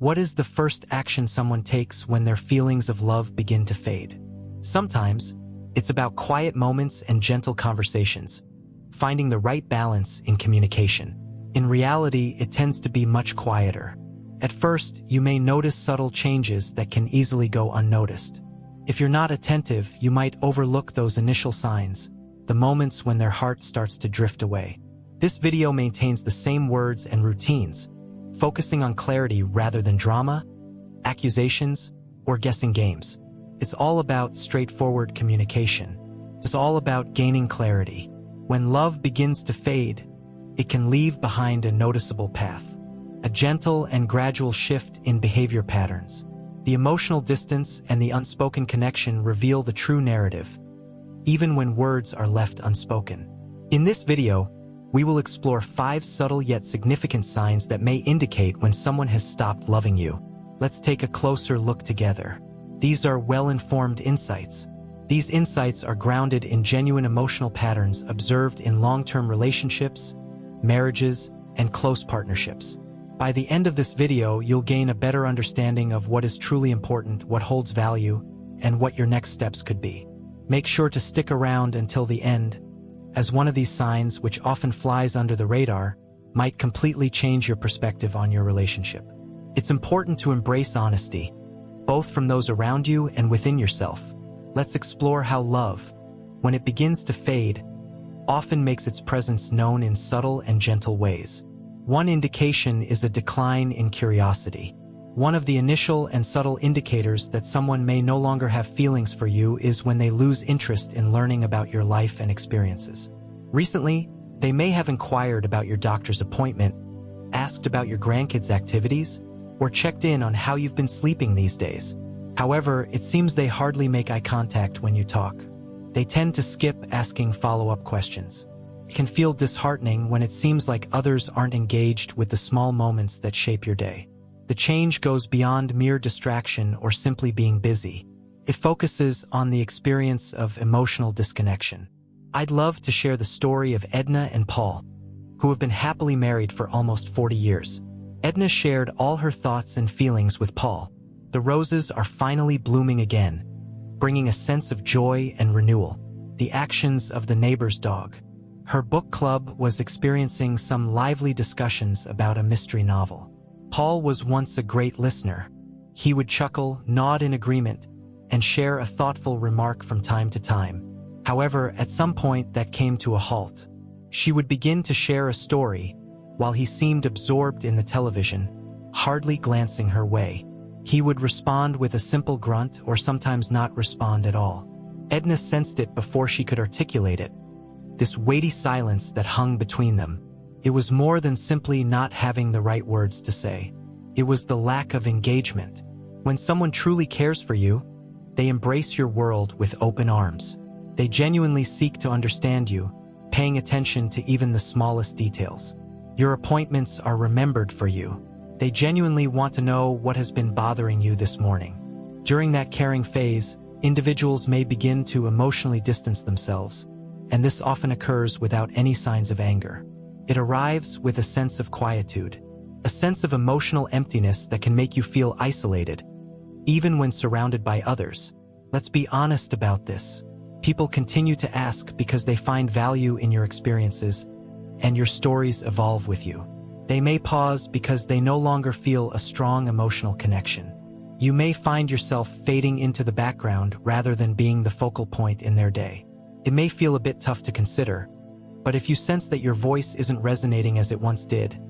What is the first action someone takes when their feelings of love begin to fade? Sometimes, it's about quiet moments and gentle conversations, finding the right balance in communication. In reality, it tends to be much quieter. At first, you may notice subtle changes that can easily go unnoticed. If you're not attentive, you might overlook those initial signs, the moments when their heart starts to drift away. This video maintains the same words and routines, focusing on clarity rather than drama, accusations, or guessing games. It's all about straightforward communication. It's all about gaining clarity. When love begins to fade, it can leave behind a noticeable path, a gentle and gradual shift in behavior patterns. The emotional distance and the unspoken connection reveal the true narrative, even when words are left unspoken. In this video, we will explore 5 subtle yet significant signs that may indicate when someone has stopped loving you. Let's take a closer look together. These are well-informed insights. These insights are grounded in genuine emotional patterns observed in long-term relationships, marriages, and close partnerships. By the end of this video, you'll gain a better understanding of what is truly important, what holds value, and what your next steps could be. Make sure to stick around until the end, as one of these signs, which often flies under the radar, might completely change your perspective on your relationship. It's important to embrace honesty, both from those around you and within yourself. Let's explore how love, when it begins to fade, often makes its presence known in subtle and gentle ways. One indication is a decline in curiosity. One of the initial and subtle indicators that someone may no longer have feelings for you is when they lose interest in learning about your life and experiences. Recently, they may have inquired about your doctor's appointment, asked about your grandkids' activities, or checked in on how you've been sleeping these days. However, it seems they hardly make eye contact when you talk. They tend to skip asking follow-up questions. It can feel disheartening when it seems like others aren't engaged with the small moments that shape your day. The change goes beyond mere distraction or simply being busy. It focuses on the experience of emotional disconnection. I'd love to share the story of Edna and Paul, who have been happily married for almost 40 years. Edna shared all her thoughts and feelings with Paul. The roses are finally blooming again, bringing a sense of joy and renewal. The actions of the neighbor's dog. Her book club was experiencing some lively discussions about a mystery novel. Paul was once a great listener. He would chuckle, nod in agreement, and share a thoughtful remark from time to time. However, at some point that came to a halt. She would begin to share a story, while he seemed absorbed in the television, hardly glancing her way. He would respond with a simple grunt or sometimes not respond at all. Edna sensed it before she could articulate it. This weighty silence that hung between them. It was more than simply not having the right words to say. It was the lack of engagement. When someone truly cares for you, they embrace your world with open arms. They genuinely seek to understand you, paying attention to even the smallest details. Your appointments are remembered for you. They genuinely want to know what has been bothering you this morning. During that caring phase, individuals may begin to emotionally distance themselves, and this often occurs without any signs of anger. It arrives with a sense of quietude, a sense of emotional emptiness that can make you feel isolated, even when surrounded by others. Let's be honest about this. People continue to ask because they find value in your experiences, and your stories evolve with you. They may pause because they no longer feel a strong emotional connection. You may find yourself fading into the background rather than being the focal point in their day. It may feel a bit tough to consider, but if you sense that your voice isn't resonating as it once did,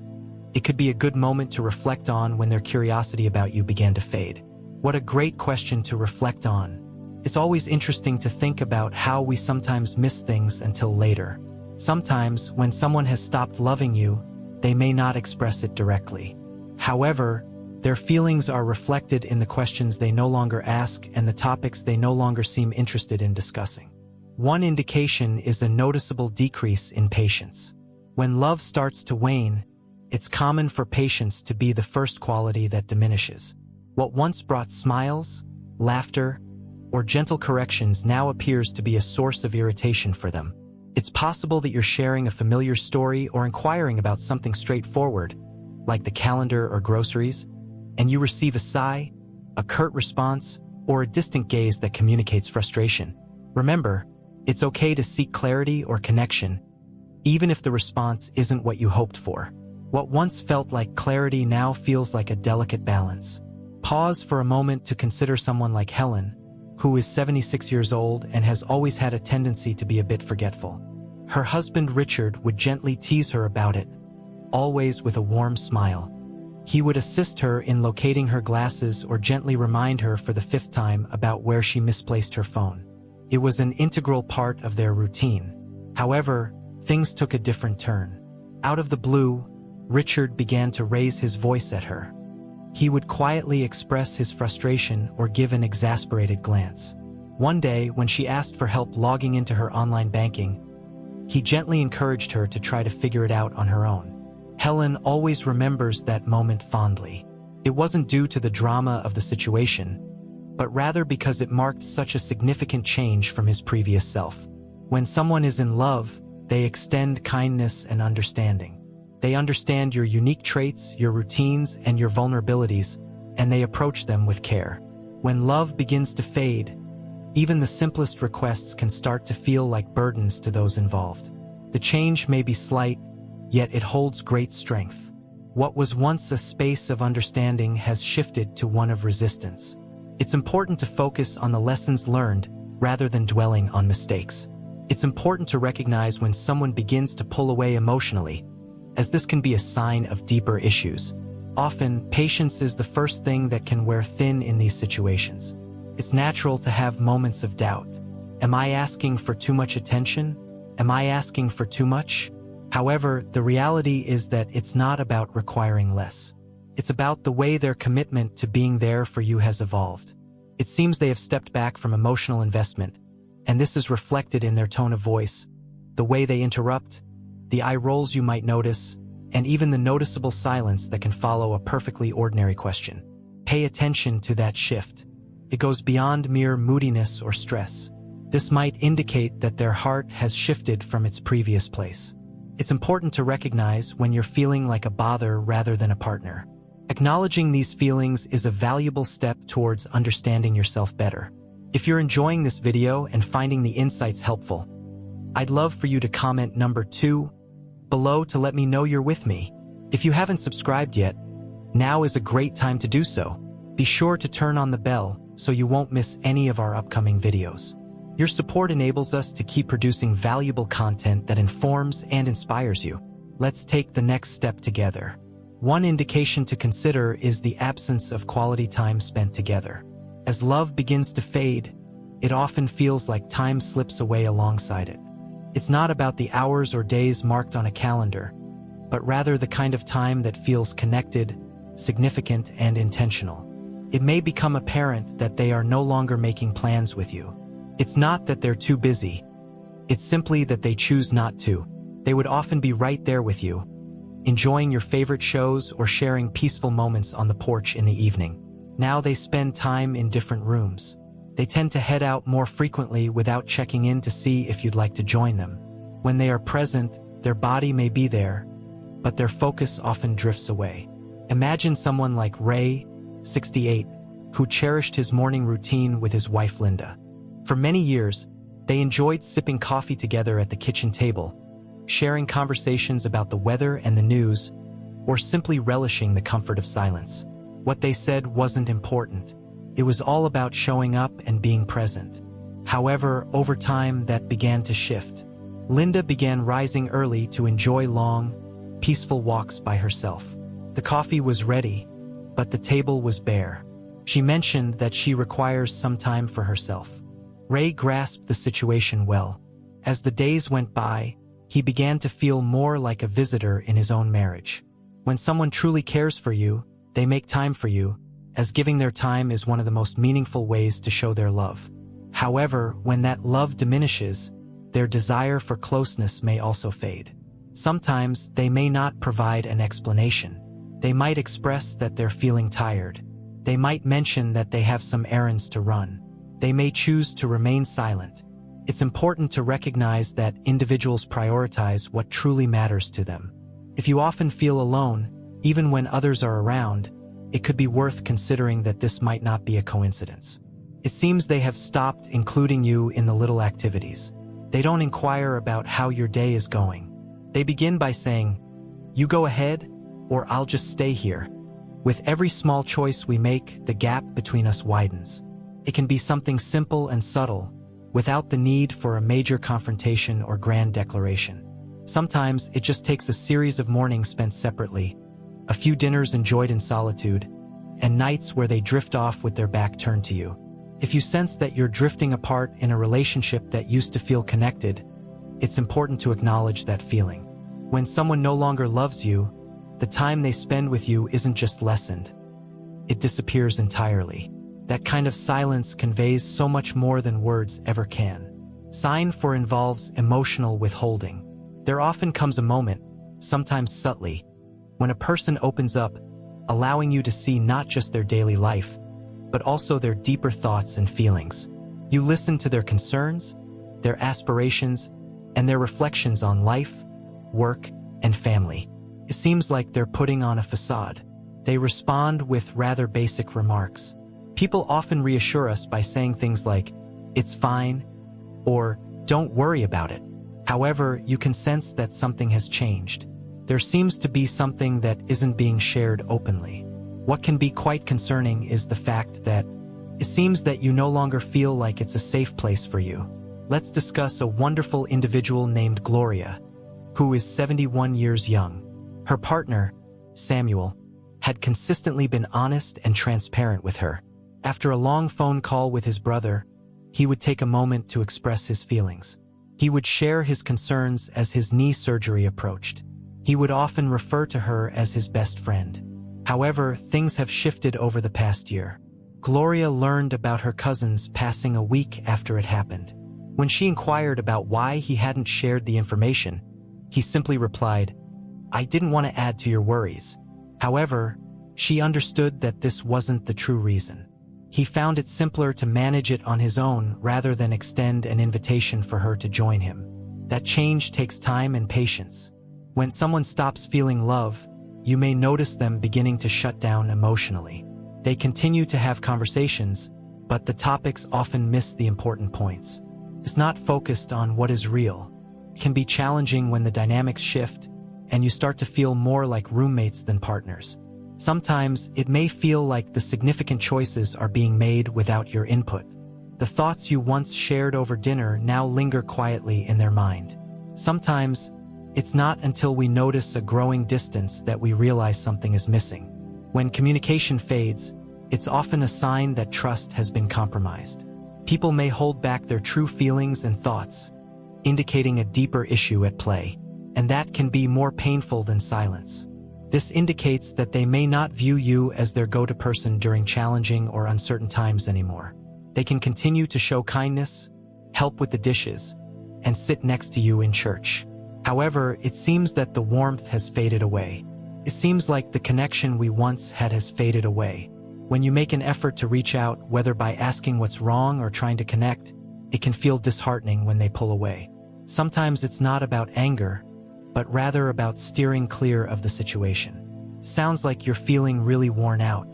it could be a good moment to reflect on when their curiosity about you began to fade. What a great question to reflect on. It's always interesting to think about how we sometimes miss things until later. Sometimes, when someone has stopped loving you, they may not express it directly. However, their feelings are reflected in the questions they no longer ask and the topics they no longer seem interested in discussing. One indication is a noticeable decrease in patience. When love starts to wane, it's common for patience to be the first quality that diminishes. What once brought smiles, laughter, or gentle corrections now appears to be a source of irritation for them. It's possible that you're sharing a familiar story or inquiring about something straightforward, like the calendar or groceries, and you receive a sigh, a curt response, or a distant gaze that communicates frustration. Remember, it's okay to seek clarity or connection, even if the response isn't what you hoped for. What once felt like clarity now feels like a delicate balance. Pause for a moment to consider someone like Helen, who is 76 years old and has always had a tendency to be a bit forgetful. Her husband Richard would gently tease her about it, always with a warm smile. He would assist her in locating her glasses or gently remind her for the 5th time about where she misplaced her phone. It was an integral part of their routine. However, things took a different turn. Out of the blue, Richard began to raise his voice at her. He would quietly express his frustration or give an exasperated glance. One day, when she asked for help logging into her online banking, he gently encouraged her to try to figure it out on her own. Helen always remembers that moment fondly. It wasn't due to the drama of the situation, but rather because it marked such a significant change from his previous self. When someone is in love, they extend kindness and understanding. They understand your unique traits, your routines, and your vulnerabilities, and they approach them with care. When love begins to fade, even the simplest requests can start to feel like burdens to those involved. The change may be slight, yet it holds great strength. What was once a space of understanding has shifted to one of resistance. It's important to focus on the lessons learned rather than dwelling on mistakes. It's important to recognize when someone begins to pull away emotionally, as this can be a sign of deeper issues. Often, patience is the first thing that can wear thin in these situations. It's natural to have moments of doubt. Am I asking for too much attention? Am I asking for too much? However, the reality is that it's not about requiring less. It's about the way their commitment to being there for you has evolved. It seems they have stepped back from emotional investment, and this is reflected in their tone of voice, the way they interrupt, the eye rolls you might notice, and even the noticeable silence that can follow a perfectly ordinary question. Pay attention to that shift. It goes beyond mere moodiness or stress. This might indicate that their heart has shifted from its previous place. It's important to recognize when you're feeling like a bother rather than a partner. Acknowledging these feelings is a valuable step towards understanding yourself better. If you're enjoying this video and finding the insights helpful, I'd love for you to comment number 2 below to let me know you're with me. If you haven't subscribed yet, now is a great time to do so. Be sure to turn on the bell so you won't miss any of our upcoming videos. Your support enables us to keep producing valuable content that informs and inspires you. Let's take the next step together. One indication to consider is the absence of quality time spent together. As love begins to fade, it often feels like time slips away alongside it. It's not about the hours or days marked on a calendar, but rather the kind of time that feels connected, significant, and intentional. It may become apparent that they are no longer making plans with you. It's not that they're too busy. It's simply that they choose not to. They would often be right there with you, enjoying your favorite shows or sharing peaceful moments on the porch in the evening. Now they spend time in different rooms. They tend to head out more frequently without checking in to see if you'd like to join them. When they are present, their body may be there, but their focus often drifts away. Imagine someone like Ray, 68, who cherished his morning routine with his wife Linda. For many years, they enjoyed sipping coffee together at the kitchen table, sharing conversations about the weather and the news, or simply relishing the comfort of silence. What they said wasn't important. It was all about showing up and being present. However, over time, that began to shift. Linda began rising early to enjoy long, peaceful walks by herself. The coffee was ready, but the table was bare. She mentioned that she requires some time for herself. Ray grasped the situation well. As the days went by, he began to feel more like a visitor in his own marriage. When someone truly cares for you, they make time for you, as giving their time is one of the most meaningful ways to show their love. However, when that love diminishes, their desire for closeness may also fade. Sometimes they may not provide an explanation. They might express that they're feeling tired. They might mention that they have some errands to run. They may choose to remain silent. It's important to recognize that individuals prioritize what truly matters to them. If you often feel alone, even when others are around, it could be worth considering that this might not be a coincidence. It seems they have stopped including you in the little activities. They don't inquire about how your day is going. They begin by saying, "You go ahead, or I'll just stay here." With every small choice we make, the gap between us widens. It can be something simple and subtle, without the need for a major confrontation or grand declaration. Sometimes it just takes a series of mornings spent separately, a few dinners enjoyed in solitude, and nights where they drift off with their back turned to you. If you sense that you're drifting apart in a relationship that used to feel connected, it's important to acknowledge that feeling. When someone no longer loves you, the time they spend with you isn't just lessened. It disappears entirely. That kind of silence conveys so much more than words ever can. Sign 4 involves emotional withholding. There often comes a moment, sometimes subtly, when a person opens up, allowing you to see not just their daily life, but also their deeper thoughts and feelings. You listen to their concerns, their aspirations, and their reflections on life, work, and family. It seems like they're putting on a facade. They respond with rather basic remarks. People often reassure us by saying things like, "It's fine," or "Don't worry about it." However, you can sense that something has changed. There seems to be something that isn't being shared openly. What can be quite concerning is the fact that it seems that you no longer feel like it's a safe place for you. Let's discuss a wonderful individual named Gloria, who is 71 years young. Her partner, Samuel, had consistently been honest and transparent with her. After a long phone call with his brother, he would take a moment to express his feelings. He would share his concerns as his knee surgery approached. He would often refer to her as his best friend. However, things have shifted over the past year. Gloria learned about her cousins passing a week after it happened. When she inquired about why he hadn't shared the information, he simply replied, "I didn't want to add to your worries." However, she understood that this wasn't the true reason. He found it simpler to manage it on his own rather than extend an invitation for her to join him. That change takes time and patience. When someone stops feeling love, you may notice them beginning to shut down emotionally. They continue to have conversations, but the topics often miss the important points. It's not focused on what is real. It can be challenging when the dynamics shift, and you start to feel more like roommates than partners. Sometimes it may feel like the significant choices are being made without your input. The thoughts you once shared over dinner now linger quietly in their mind. Sometimes it's not until we notice a growing distance that we realize something is missing. When communication fades, it's often a sign that trust has been compromised. People may hold back their true feelings and thoughts, indicating a deeper issue at play, and that can be more painful than silence. This indicates that they may not view you as their go-to person during challenging or uncertain times anymore. They can continue to show kindness, help with the dishes, and sit next to you in church. However, it seems that the warmth has faded away. It seems like the connection we once had has faded away. When you make an effort to reach out, whether by asking what's wrong or trying to connect, it can feel disheartening when they pull away. Sometimes it's not about anger, but rather about steering clear of the situation. Sounds like you're feeling really worn out.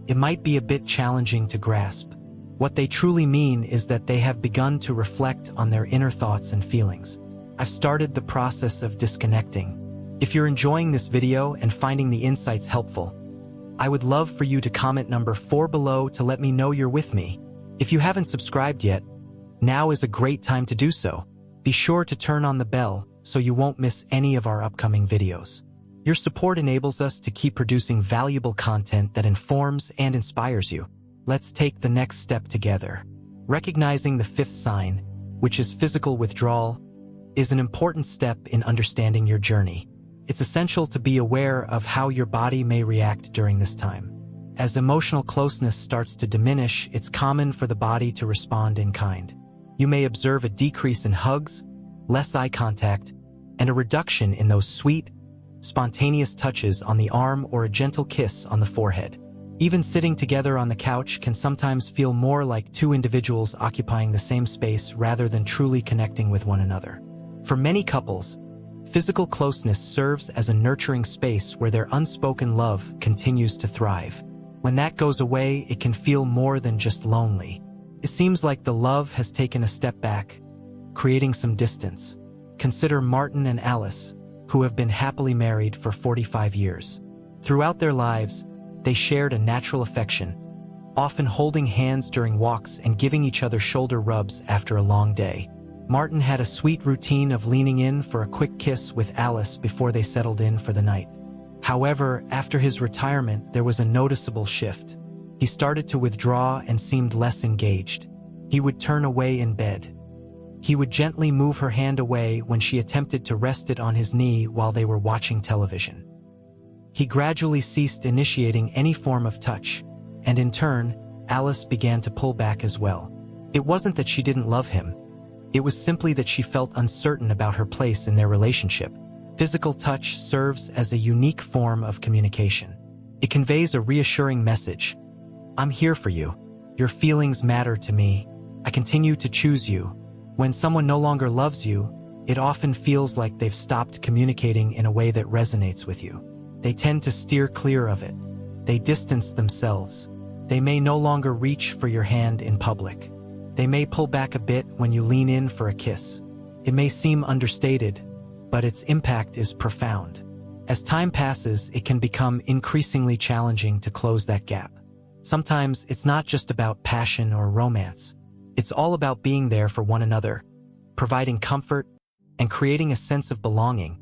It might be a bit challenging to grasp. What they truly mean is that they have begun to reflect on their inner thoughts and feelings. I've started the process of disconnecting. If you're enjoying this video and finding the insights helpful, I would love for you to comment number 4 below to let me know you're with me. If you haven't subscribed yet, now is a great time to do so. Be sure to turn on the bell so you won't miss any of our upcoming videos. Your support enables us to keep producing valuable content that informs and inspires you. Let's take the next step together. Recognizing the 5th sign, which is physical withdrawal, is an important step in understanding your journey. It's essential to be aware of how your body may react during this time. As emotional closeness starts to diminish, it's common for the body to respond in kind. You may observe a decrease in hugs, less eye contact, and a reduction in those sweet, spontaneous touches on the arm or a gentle kiss on the forehead. Even sitting together on the couch can sometimes feel more like two individuals occupying the same space rather than truly connecting with one another. For many couples, physical closeness serves as a nurturing space where their unspoken love continues to thrive. When that goes away, it can feel more than just lonely. It seems like the love has taken a step back, creating some distance. Consider Martin and Alice, who have been happily married for 45 years. Throughout their lives, they shared a natural affection, often holding hands during walks and giving each other shoulder rubs after a long day. Martin had a sweet routine of leaning in for a quick kiss with Alice before they settled in for the night. However, after his retirement, there was a noticeable shift. He started to withdraw and seemed less engaged. He would turn away in bed. He would gently move her hand away when she attempted to rest it on his knee while they were watching television. He gradually ceased initiating any form of touch, and in turn, Alice began to pull back as well. It wasn't that she didn't love him. It was simply that she felt uncertain about her place in their relationship. Physical touch serves as a unique form of communication. It conveys a reassuring message. I'm here for you. Your feelings matter to me. I continue to choose you. When someone no longer loves you, it often feels like they've stopped communicating in a way that resonates with you. They tend to steer clear of it. They distance themselves. They may no longer reach for your hand in public. They may pull back a bit when you lean in for a kiss. It may seem understated, but its impact is profound. As time passes, it can become increasingly challenging to close that gap. Sometimes it's not just about passion or romance. It's all about being there for one another, providing comfort, and creating a sense of belonging,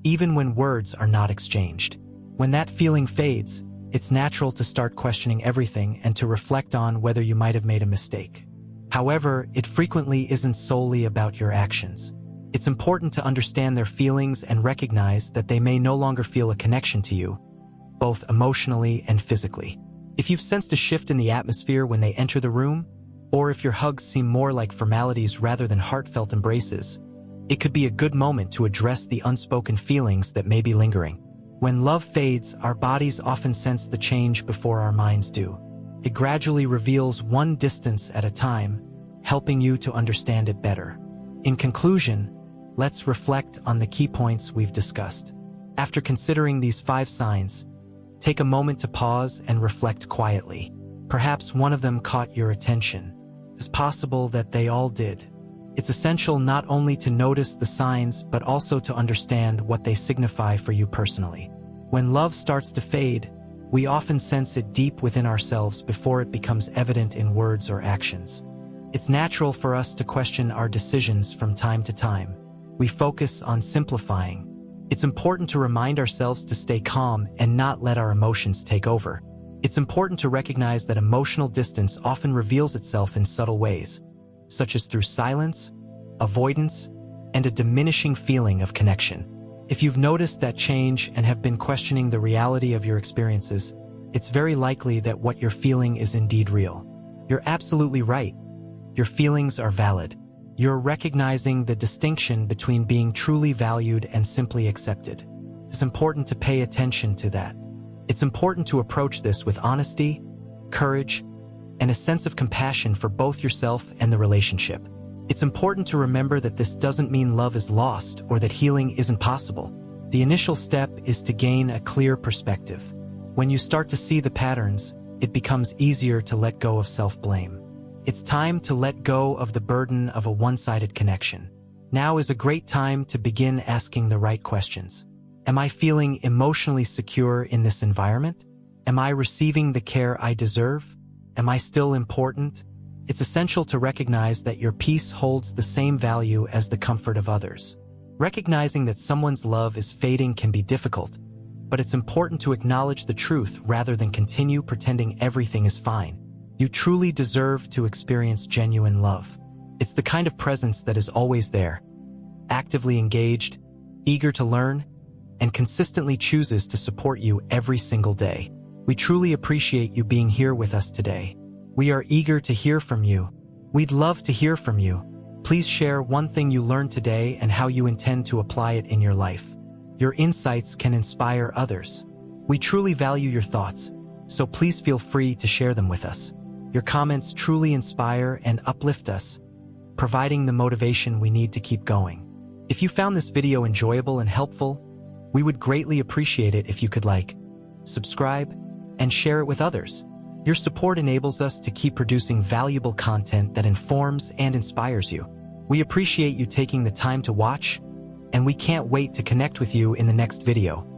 even when words are not exchanged. When that feeling fades, it's natural to start questioning everything and to reflect on whether you might have made a mistake. However, it frequently isn't solely about your actions. It's important to understand their feelings and recognize that they may no longer feel a connection to you, both emotionally and physically. If you've sensed a shift in the atmosphere when they enter the room, or if your hugs seem more like formalities rather than heartfelt embraces, it could be a good moment to address the unspoken feelings that may be lingering. When love fades, our bodies often sense the change before our minds do. It gradually reveals one distance at a time, helping you to understand it better. In conclusion, let's reflect on the key points we've discussed. After considering these 5 signs, take a moment to pause and reflect quietly. Perhaps one of them caught your attention. It's possible that they all did. It's essential not only to notice the signs, but also to understand what they signify for you personally. When love starts to fade, we often sense it deep within ourselves before it becomes evident in words or actions. It's natural for us to question our decisions from time to time. We focus on simplifying. It's important to remind ourselves to stay calm and not let our emotions take over. It's important to recognize that emotional distance often reveals itself in subtle ways, such as through silence, avoidance, and a diminishing feeling of connection. If you've noticed that change and have been questioning the reality of your experiences, it's very likely that what you're feeling is indeed real. You're absolutely right. Your feelings are valid. You're recognizing the distinction between being truly valued and simply accepted. It's important to pay attention to that. It's important to approach this with honesty, courage, and a sense of compassion for both yourself and the relationship. It's important to remember that this doesn't mean love is lost or that healing isn't possible. The initial step is to gain a clear perspective. When you start to see the patterns, it becomes easier to let go of self-blame. It's time to let go of the burden of a one-sided connection. Now is a great time to begin asking the right questions. Am I feeling emotionally secure in this environment? Am I receiving the care I deserve? Am I still important? It's essential to recognize that your peace holds the same value as the comfort of others. Recognizing that someone's love is fading can be difficult, but it's important to acknowledge the truth rather than continue pretending everything is fine. You truly deserve to experience genuine love. It's the kind of presence that is always there, actively engaged, eager to learn, and consistently chooses to support you every single day. We truly appreciate you being here with us today. We are eager to hear from you. We'd love to hear from you. Please share one thing you learned today and how you intend to apply it in your life. Your insights can inspire others. We truly value your thoughts, so please feel free to share them with us. Your comments truly inspire and uplift us, providing the motivation we need to keep going. If you found this video enjoyable and helpful, we would greatly appreciate it if you could like, subscribe, and share it with others. Your support enables us to keep producing valuable content that informs and inspires you. We appreciate you taking the time to watch, and we can't wait to connect with you in the next video.